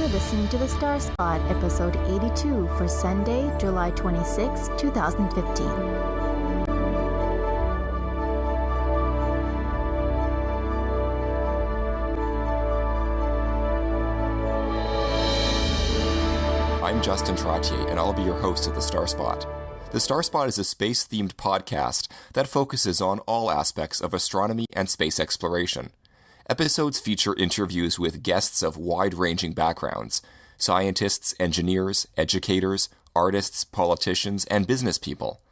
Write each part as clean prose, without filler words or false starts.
You're listening to The Star Spot, episode 82 for Sunday, July 26, 2015. I'm Justin Trottier, and I'll be your host at The Star Spot. The Star Spot is a space-themed podcast that focuses on all aspects of astronomy and space exploration. Episodes feature interviews with guests of wide-ranging backgrounds: scientists, engineers, educators, artists, politicians, and business people.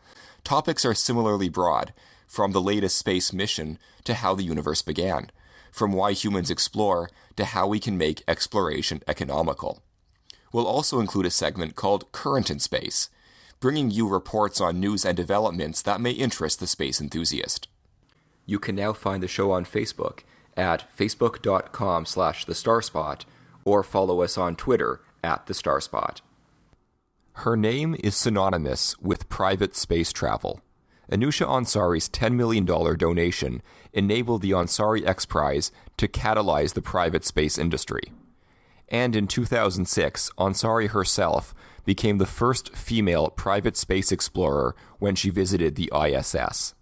Topics are similarly broad, from the latest space mission to how the universe began, from why humans explore to how we can make exploration economical. We'll also include a segment called Current in Space, bringing you reports on news and developments that may interest the space enthusiast. You can now find the show on Facebook at facebook.com/thestarspot or follow us on Twitter at thestarspot. Her name is synonymous with private space travel. Anousheh Ansari's $10 million donation enabled the Ansari X Prize to catalyze the private space industry. And in 2006, Ansari herself became the first female private space explorer when she visited the ISS.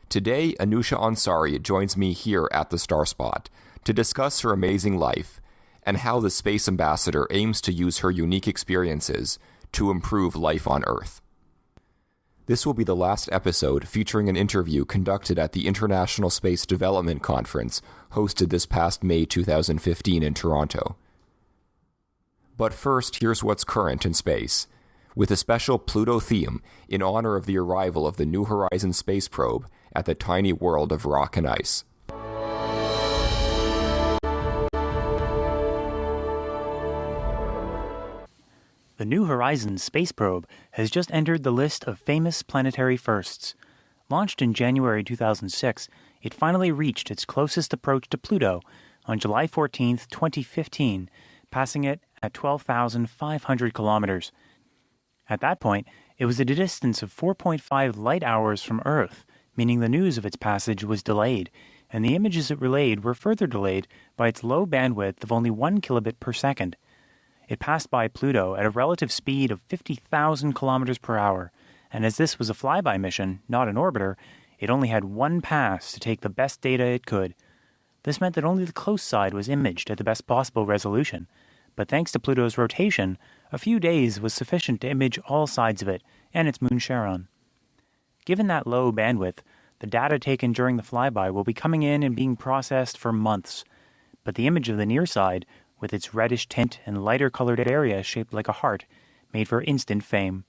Today, Anousheh Ansari joins me here at the Star Spot to discuss her amazing life and how the Space Ambassador aims to use her unique experiences to improve life on Earth. This will be the last episode featuring an interview conducted at the International Space Development Conference hosted this past May 2015 in Toronto. But first, here's what's current in space, with a special Pluto theme in honor of the arrival of the New Horizons space probe at the tiny world of rock and ice. The New Horizons space probe has just entered the list of famous planetary firsts. Launched in January 2006, it finally reached its closest approach to Pluto on July 14, 2015, passing it at 12,500 kilometers. At that point, it was at a distance of 4.5 light hours from Earth, meaning the news of its passage was delayed, and the images it relayed were further delayed by its low bandwidth of only 1 kilobit per second. It passed by Pluto at a relative speed of 50,000 kilometers per hour, and as this was a flyby mission, not an orbiter, it only had one pass to take the best data it could. This meant that only the close side was imaged at the best possible resolution, but thanks to Pluto's rotation, a few days was sufficient to image all sides of it and its moon Charon. Given that low bandwidth, the data taken during the flyby will be coming in and being processed for months, but the image of the near side, with its reddish tint and lighter colored area shaped like a heart, made for instant fame.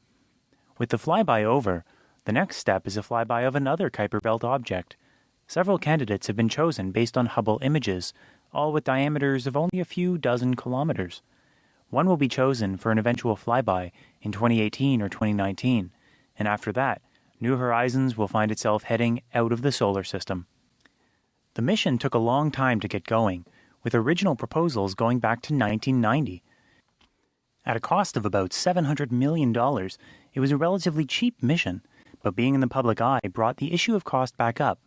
With the flyby over, the next step is a flyby of another Kuiper Belt object. Several candidates have been chosen based on Hubble images, all with diameters of only a few dozen kilometers. One will be chosen for an eventual flyby in 2018 or 2019, and after that, New Horizons will find itself heading out of the solar system. The mission took a long time to get going, with original proposals going back to 1990. At a cost of about $700 million, it was a relatively cheap mission, but being in the public eye brought the issue of cost back up.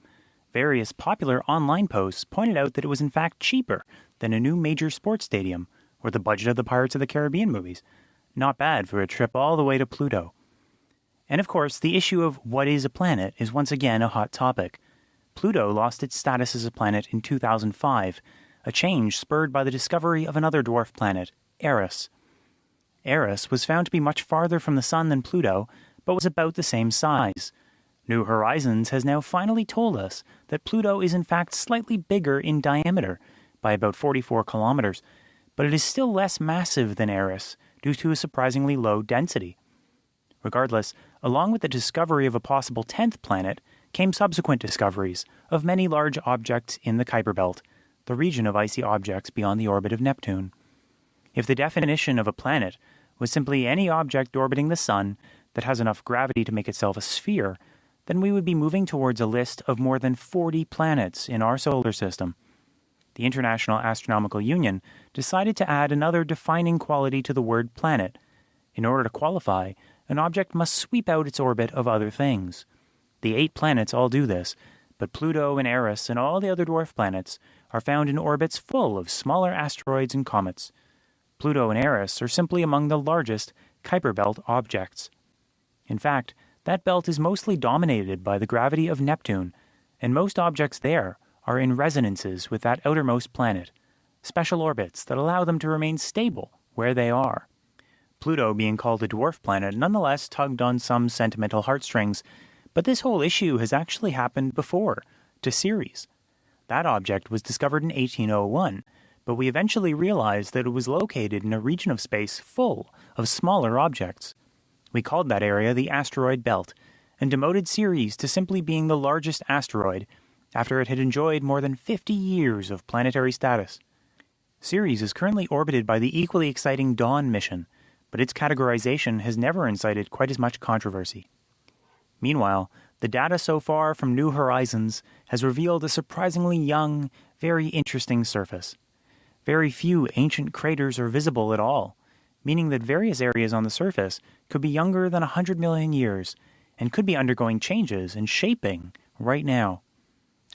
Various popular online posts pointed out that it was in fact cheaper than a new major sports stadium or the budget of the Pirates of the Caribbean movies. Not bad for a trip all the way to Pluto. And of course, the issue of what is a planet is once again a hot topic. Pluto lost its status as a planet in 2005, a change spurred by the discovery of another dwarf planet, Eris. Eris was found to be much farther from the Sun than Pluto, but was about the same size. New Horizons has now finally told us that Pluto is in fact slightly bigger in diameter, by about 44 kilometers, but it is still less massive than Eris due to a surprisingly low density. Regardless, along with the discovery of a possible 10th planet, came subsequent discoveries of many large objects in the Kuiper Belt, the region of icy objects beyond the orbit of Neptune. If the definition of a planet was simply any object orbiting the Sun that has enough gravity to make itself a sphere, then we would be moving towards a list of more than 40 planets in our solar system. The International Astronomical Union decided to add another defining quality to the word planet. In order to qualify, an object must sweep out its orbit of other things. The 8 planets all do this, but Pluto and Eris and all the other dwarf planets are found in orbits full of smaller asteroids and comets. Pluto and Eris are simply among the largest Kuiper Belt objects. In fact, that belt is mostly dominated by the gravity of Neptune, and most objects there are in resonances with that outermost planet, special orbits that allow them to remain stable where they are. Pluto, being called a dwarf planet, nonetheless tugged on some sentimental heartstrings, but this whole issue has actually happened before, to Ceres. That object was discovered in 1801, but we eventually realized that it was located in a region of space full of smaller objects. We called that area the asteroid belt, and demoted Ceres to simply being the largest asteroid after it had enjoyed more than 50 years of planetary status. Ceres is currently orbited by the equally exciting Dawn mission, but its categorization has never incited quite as much controversy. Meanwhile, the data so far from New Horizons has revealed a surprisingly young, very interesting surface. Very few ancient craters are visible at all, meaning that various areas on the surface could be younger than 100 million years and could be undergoing changes and shaping right now.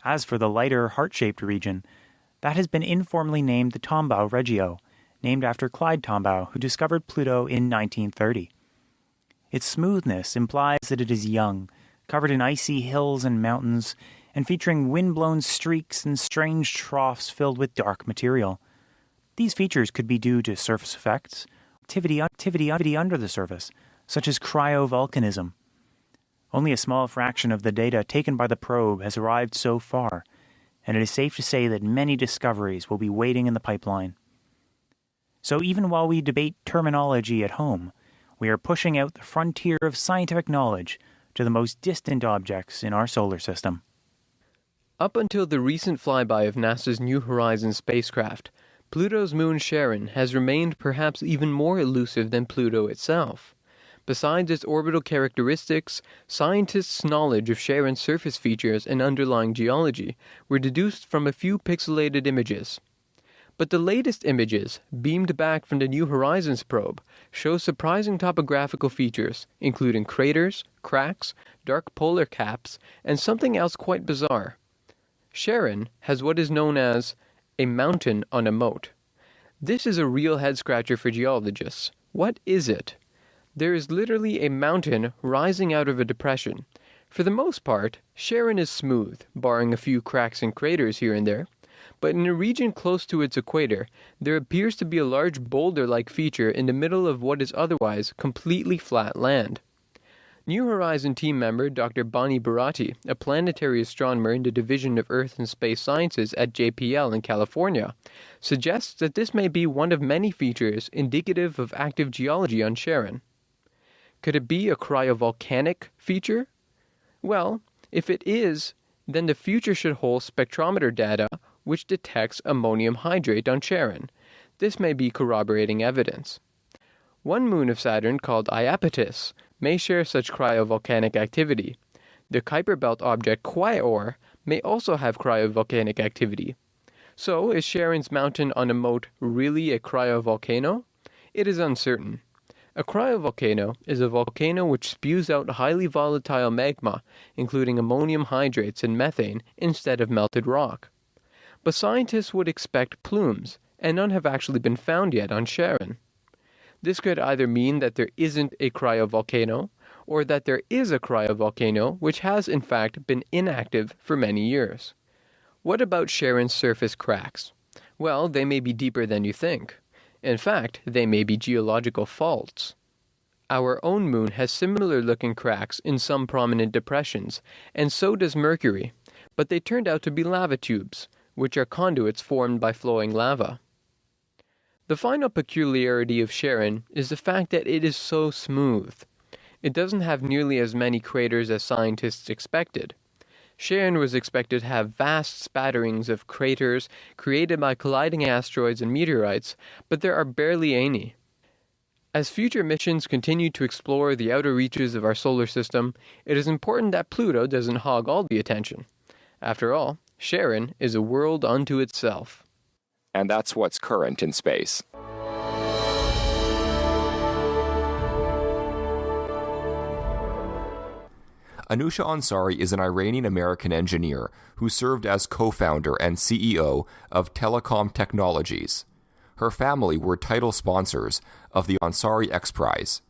As for the lighter, heart-shaped region, that has been informally named the Tombaugh Regio, named after Clyde Tombaugh, who discovered Pluto in 1930. Its smoothness implies that it is young, covered in icy hills and mountains, and featuring wind-blown streaks and strange troughs filled with dark material. These features could be due to surface effects, activity under the surface, such as cryovolcanism. Only a small fraction of the data taken by the probe has arrived so far, and it is safe to say that many discoveries will be waiting in the pipeline. So even while we debate terminology at home, we are pushing out the frontier of scientific knowledge to the most distant objects in our solar system. Up until the recent flyby of NASA's New Horizons spacecraft, Pluto's moon Charon has remained perhaps even more elusive than Pluto itself. Besides its orbital characteristics, scientists' knowledge of Charon's surface features and underlying geology were deduced from a few pixelated images. But the latest images, beamed back from the New Horizons probe, show surprising topographical features, including craters, cracks, dark polar caps, and something else quite bizarre. Charon has what is known as a mountain on a moat. This is a real head-scratcher for geologists. What is it? There is literally a mountain rising out of a depression. For the most part, Charon is smooth, barring a few cracks and craters here and there. But in a region close to its equator, there appears to be a large boulder-like feature in the middle of what is otherwise completely flat land. New Horizon team member Dr. Bonnie Barati, a planetary astronomer in the Division of Earth and Space Sciences at JPL in California, suggests that this may be one of many features indicative of active geology on Charon. Could it be a cryovolcanic feature? Well, if it is, then the future should hold spectrometer data which detects ammonium hydrate on Charon. This may be corroborating evidence. One moon of Saturn, called Iapetus, may share such cryovolcanic activity. The Kuiper Belt object Quaoar may also have cryovolcanic activity. So, is Charon's mountain on a moat really a cryovolcano? It is uncertain. A cryovolcano is a volcano which spews out highly volatile magma, including ammonium hydrates and methane, instead of melted rock. But scientists would expect plumes, and none have actually been found yet on Charon. This could either mean that there isn't a cryovolcano, or that there is a cryovolcano which has in fact been inactive for many years. What about Charon's surface cracks? Well, they may be deeper than you think. In fact, they may be geological faults. Our own moon has similar-looking cracks in some prominent depressions, and so does Mercury, but they turned out to be lava tubes, which are conduits formed by flowing lava. The final peculiarity of Charon is the fact that it is so smooth. It doesn't have nearly as many craters as scientists expected. Charon was expected to have vast spatterings of craters created by colliding asteroids and meteorites, but there are barely any. As future missions continue to explore the outer reaches of our solar system, it is important that Pluto doesn't hog all the attention. After all, Charon is a world unto itself. And that's what's current in space. Anousheh Ansari is an Iranian-American engineer who served as co-founder and CEO of Telecom Technologies. Her family were title sponsors of the Ansari X Prize,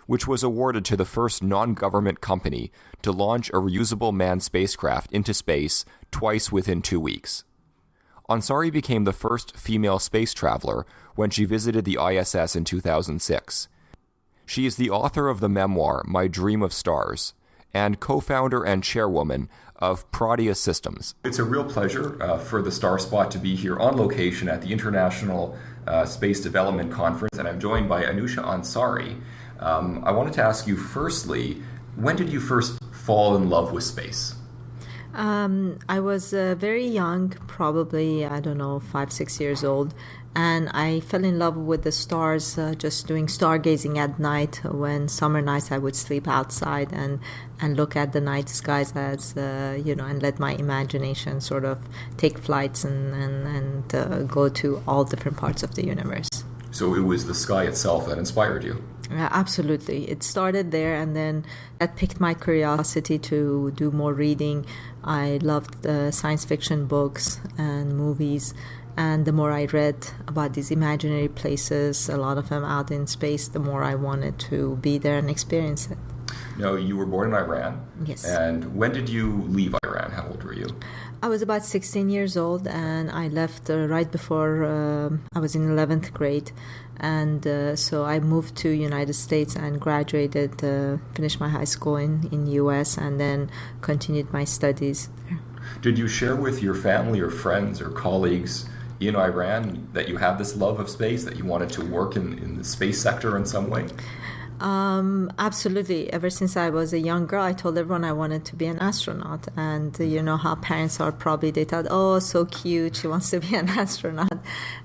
which was awarded to the first non-government company to launch a reusable manned spacecraft into space twice within 2 weeks. Ansari became the first female space traveler when she visited the ISS in 2006. She is the author of the memoir My Dream of Stars and co-founder and chairwoman of Protea Systems. It's a real pleasure for the Star Spot to be here on location at the International Space Development Conference, and I'm joined by Anousheh Ansari. I wanted to ask you firstly, when did you first fall in love with space? I was very young, probably, 5, 6 years old, and I fell in love with the stars just doing stargazing at night. When summer nights I would sleep outside and look at the night skies as, and let my imagination sort of take flights and go to all different parts of the universe. So it was the sky itself that inspired you? Absolutely. It started there, and then that piqued my curiosity to do more reading. I loved science fiction books and movies, and the more I read about these imaginary places, a lot of them out in space, the more I wanted to be there and experience it. Now, you were born in Iran. Yes. And when did you leave Iran? How old were you? I was about 16 years old, and I left right before I was in 11th grade. And so I moved to United States and graduated, finished my high school in U.S., and then continued my studies there. Did you share with your family or friends or colleagues in Iran that you had this love of space, that you wanted to work in the space sector in some way? Absolutely. Ever since I was a young girl, I told everyone I wanted to be an astronaut. And you know how parents are, probably they thought, oh, so cute, she wants to be an astronaut.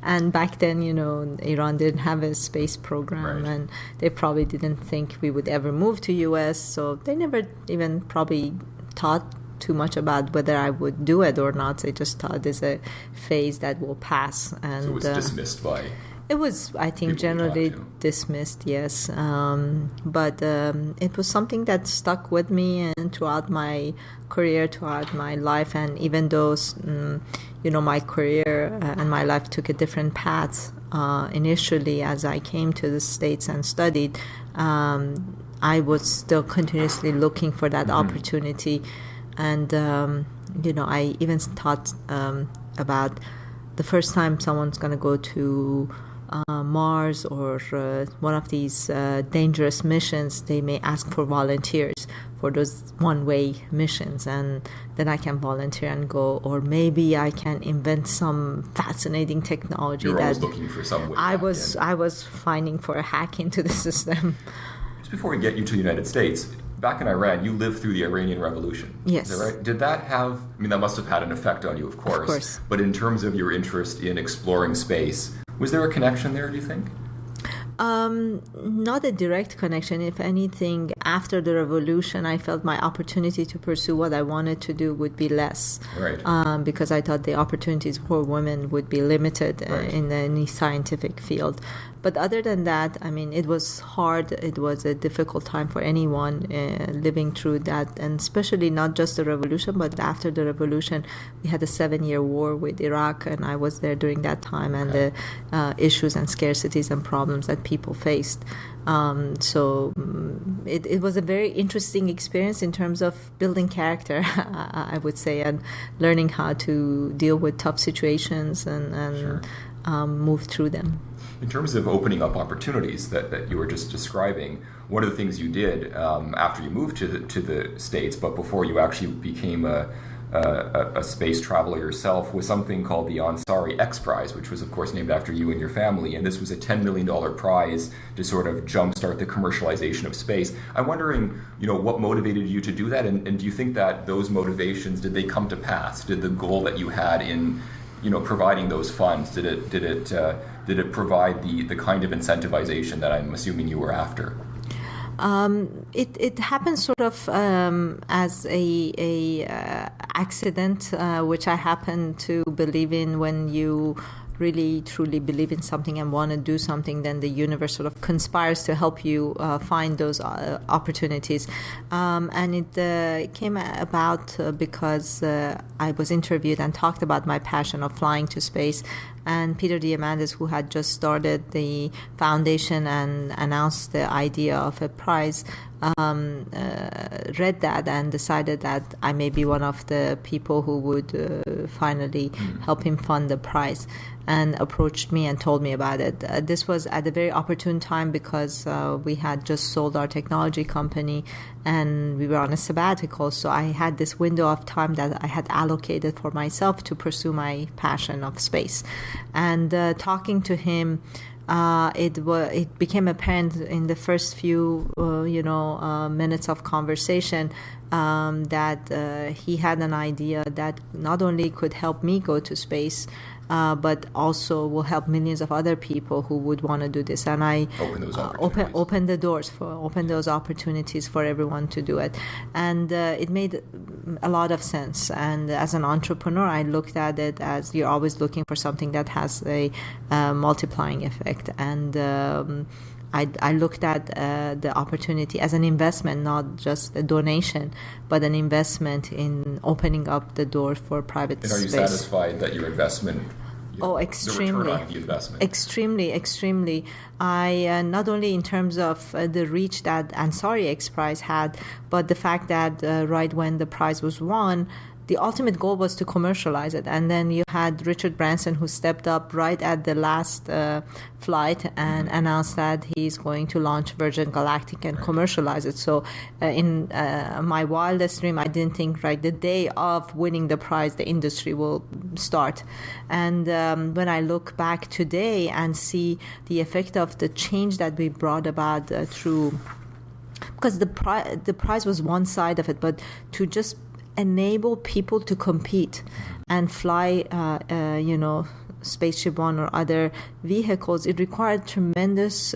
And back then, Iran didn't have a space program, right. And they probably didn't think we would ever move to US. So they never even probably thought too much about whether I would do it or not. They just thought there's a phase that will pass. And so it was dismissed by... It was, I think, generally dismissed, yes. But it was something that stuck with me and throughout my career, throughout my life. And even though, my career and my life took a different path initially as I came to the States and studied, I was still continuously looking for that opportunity. And, I even thought about the first time someone's going to go to Mars or one of these dangerous missions, they may ask for volunteers for those one-way missions, and then I can volunteer and go, or maybe I can invent some fascinating technology. You're always looking for some way. I was finding for a hack into the system. Just before we get you to the United States, back in Iran, you lived through the Iranian Revolution. Yes. Is that right? Did that have, that must have had an effect on you, of course. Of course. But in terms of your interest in exploring space, was there a connection there, do you think? Not a direct connection. If anything, after the revolution, I felt my opportunity to pursue what I wanted to do would be less. Right. Because I thought the opportunities for women would be limited right. in any scientific field. But other than that, it was hard. It was a difficult time for anyone living through that, and especially not just the revolution, but after the revolution, we had a 7-year war with Iraq, and I was there during that time, and the issues and scarcities and problems that people faced. So it was a very interesting experience in terms of building character, I would say, and learning how to deal with tough situations and sure. Move through them. In terms of opening up opportunities that you were just describing, one of the things you did after you moved to the States, but before you actually became a space traveler yourself, was something called the Ansari X Prize, which was, of course, named after you and your family. And this was a $10 million prize to sort of jumpstart the commercialization of space. I'm wondering, what motivated you to do that? And do you think that those motivations, did they come to pass? Did the goal that you had in providing those funds, did it provide the kind of incentivization that I'm assuming you were after? It happened sort of as a accident, which I happen to believe in. When you really truly believe in something and want to do something, then the universe sort of conspires to help you find those opportunities. And it came about because I was interviewed and talked about my passion of flying to space. And Peter Diamandis, who had just started the foundation and announced the idea of a prize, read that and decided that I may be one of the people who would finally help him fund the prize, and approached me and told me about it. This was at a very opportune time because we had just sold our technology company and we were on a sabbatical. So I had this window of time that I had allocated for myself to pursue my passion of space. And talking to him, it became apparent in the first few minutes of conversation that he had an idea that not only could help me go to space, but also will help millions of other people who would want to do this. And I open those opportunities for everyone to do it. And it made a lot of sense. And as an entrepreneur, I looked at it as you're always looking for something that has a multiplying effect. And I looked at the opportunity as an investment, not just a donation, but an investment in opening up the door for private space. And are you satisfied that your investment, extremely. the return on the investment? Extremely. I not only in terms of the reach that Ansari X Prize had, but the fact that right when the prize was won, the ultimate goal was to commercialize it. And then you had Richard Branson, who stepped up right at the last flight and announced that he's going to launch Virgin Galactic and commercialize it. So in my wildest dream, I didn't think the day of winning the prize, the industry will start. And when I look back today and see the effect of the change that we brought about through, because the prize was one side of it, but to just enable people to compete and fly, Spaceship One or other vehicles, it required tremendous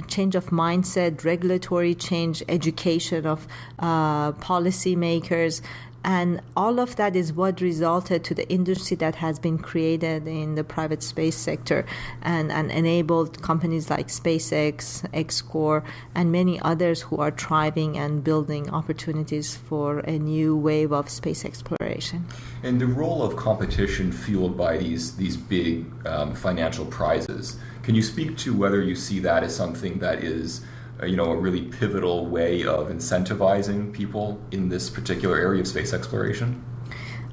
change of mindset, regulatory change, education of policymakers. And all of that is what resulted to the industry that has been created in the private space sector and enabled companies like SpaceX, XCore, and many others who are thriving and building opportunities for a new wave of space exploration. And the role of competition fueled by these big financial prizes, can you speak to whether you see that as something that is a really pivotal way of incentivizing people in this particular area of space exploration?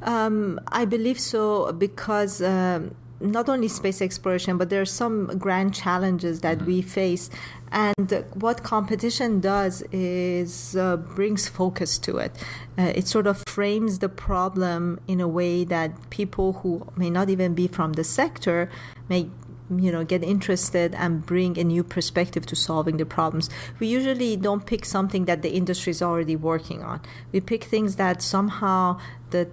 I believe so, because not only space exploration, but there are some grand challenges that we face. And what competition does is brings focus to it. It sort of frames the problem in a way that people who may not even be from the sector may get interested and bring a new perspective to solving the problems. We usually don't pick something that the industry is already working on. We pick things that somehow the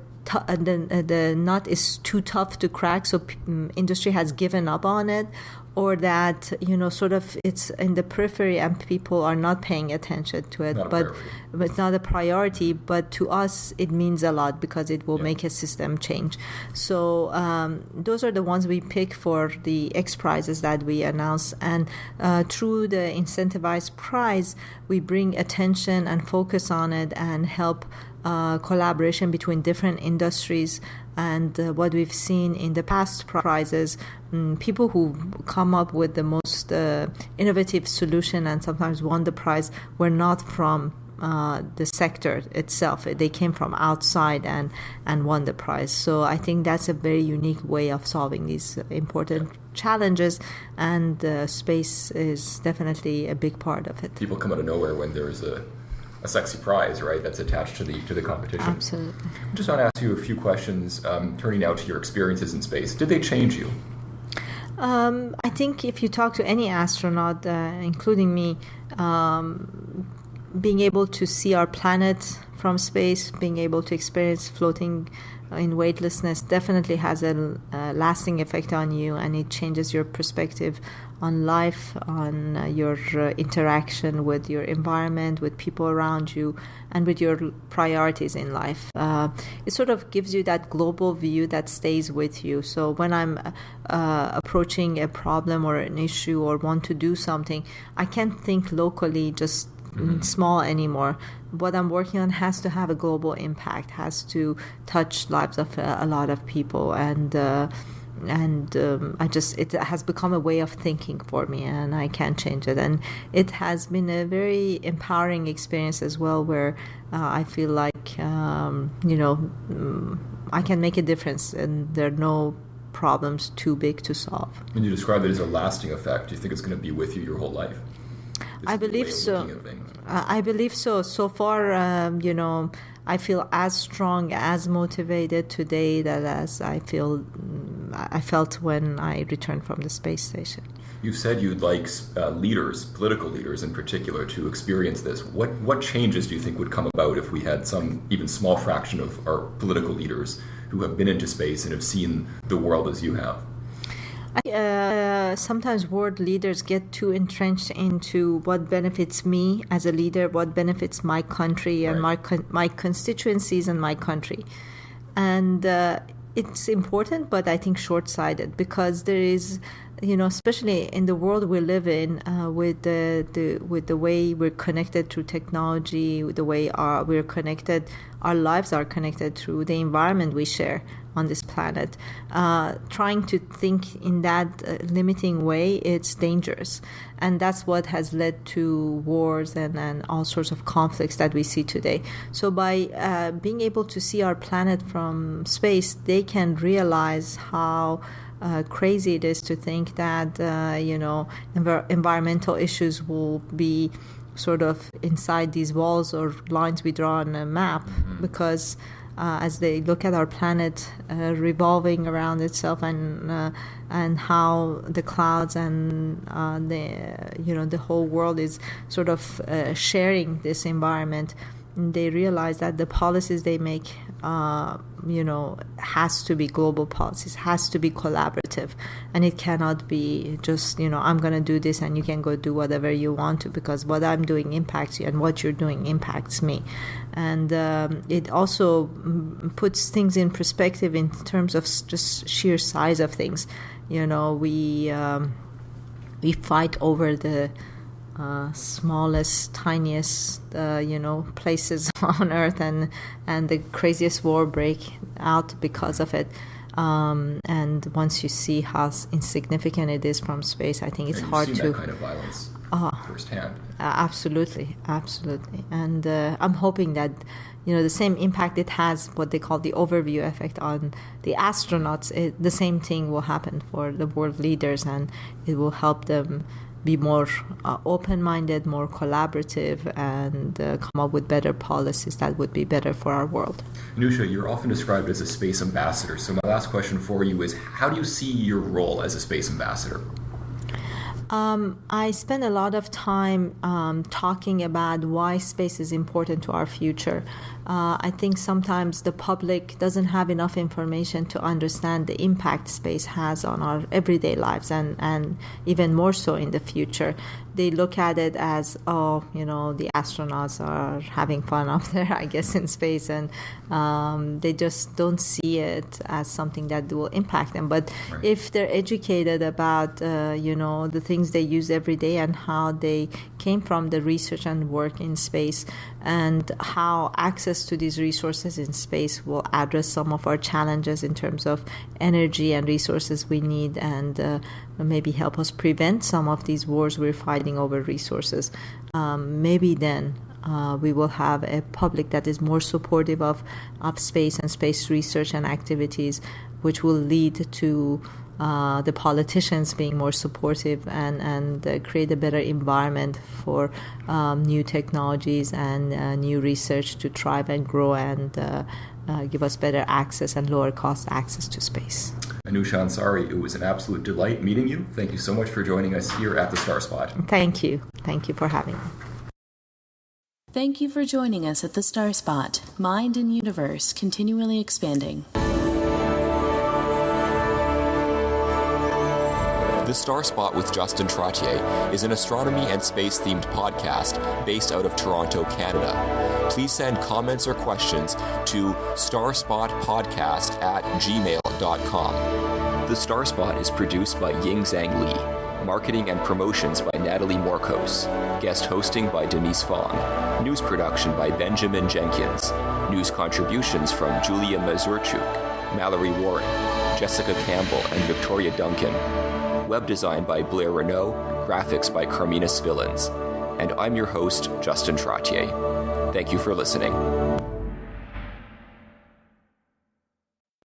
nut is too tough to crack, so industry has given up on it, or that sort of it's in the periphery and people are not paying attention to it. But it's not a priority. But to us, it means a lot because it will make a system change. So those are the ones we pick for the X prizes that we announce. And through the incentivized prize, we bring attention and focus on it and help collaboration between different industries. And what we've seen in the past prizes, people who come up with the most innovative solution and sometimes won the prize were not from the sector itself. They came from outside and won the prize. So I think that's a very unique way of solving these important challenges, and space is definitely a big part of it. People come out of nowhere when there's a sexy prize, right, that's attached to the competition. Absolutely. I just want to ask you a few questions, turning now to your experiences in space. Did they change you? I think if you talk to any astronaut, including me, being able to see our planet from space, being able to experience floating in weightlessness definitely has a lasting effect on you, and it changes your perspective on life, on your interaction with your environment, with people around you, and with your priorities in life. It sort of gives you that global view that stays with you. So when I'm approaching a problem or an issue or want to do something, I can't think locally, just small anymore. What I'm working on has to have a global impact, has to touch lives of a lot of people, and it has become a way of thinking for me, and I can't change it. And it has been a very empowering experience as well, where I feel like I can make a difference, and there are no problems too big to solve. When you describe it as a lasting effect, do you think it's going to be with you your whole life? I believe so. I believe so. So far, I feel as strong, as motivated today as I felt when I returned from the space station. You've said you'd like leaders, political leaders in particular, to experience this. What changes do you think would come about if we had some even small fraction of our political leaders who have been into space and have seen the world as you have? Sometimes world leaders get too entrenched into what benefits me as a leader, what benefits my country and my constituencies and my country. And it's important, but I think short-sighted, because there is, especially in the world we live in, with the way we're connected through technology, with the way we're connected, our lives are connected through the environment we share on this planet. Trying to think in that limiting way, it's dangerous. And that's what has led to wars and all sorts of conflicts that we see today. So by being able to see our planet from space, they can realize how crazy it is to think that, environmental issues will be sort of inside these walls or lines we draw on a map, because as they look at our planet revolving around itself, and how the clouds and the whole world is sort of sharing this environment, they realize that the policies they make, has to be global policies, has to be collaborative, and it cannot be just, I'm going to do this and you can go do whatever you want to, because what I'm doing impacts you and what you're doing impacts me. And it also puts things in perspective in terms of just sheer size of things. We fight over the smallest, tiniest, places on Earth, and the craziest war break out because of it. And once you see how insignificant it is from space, I think it's hard to. That kind of violence firsthand. Absolutely. And I'm hoping that the same impact it has, what they call the overview effect on the astronauts, the same thing will happen for the world leaders, and it will help them be more open-minded, more collaborative, and come up with better policies that would be better for our world. Anousheh, you're often described as a space ambassador. So my last question for you is, how do you see your role as a space ambassador? I spend a lot of time talking about why space is important to our future. I think sometimes the public doesn't have enough information to understand the impact space has on our everyday lives, and even more so in the future. They look at it as, the astronauts are having fun up there, I guess, in space, and they just don't see it as something that will impact them. But if they're educated about, the things they use every day and how they came from the research and work in space, and how access to these resources in space will address some of our challenges in terms of energy and resources we need, and maybe help us prevent some of these wars we're fighting over resources, maybe then we will have a public that is more supportive of space and space research and activities, which will lead to the politicians being more supportive and create a better environment for new technologies and new research to thrive and grow, and give us better access and lower cost access to space. Anousheh Ansari, it was an absolute delight meeting you. Thank you so much for joining us here at the Star Spot. Thank you. Thank you for having me. Thank you for joining us at the Star Spot, Mind and Universe continually expanding. The Star Spot with Justin Trottier is an astronomy and space-themed podcast based out of Toronto, Canada. Please send comments or questions to starspotpodcast@gmail.com. The Star Spot is produced by Ying Zhang Li. Marketing and promotions by Natalie Morkos. Guest hosting by Denise Fong. News production by Benjamin Jenkins. News contributions from Julia Mazurchuk, Mallory Warren, Jessica Campbell, and Victoria Duncan. Web design by Blair Renault. Graphics by Carmina Svillins. And I'm your host, Justin Trottier. Thank you for listening.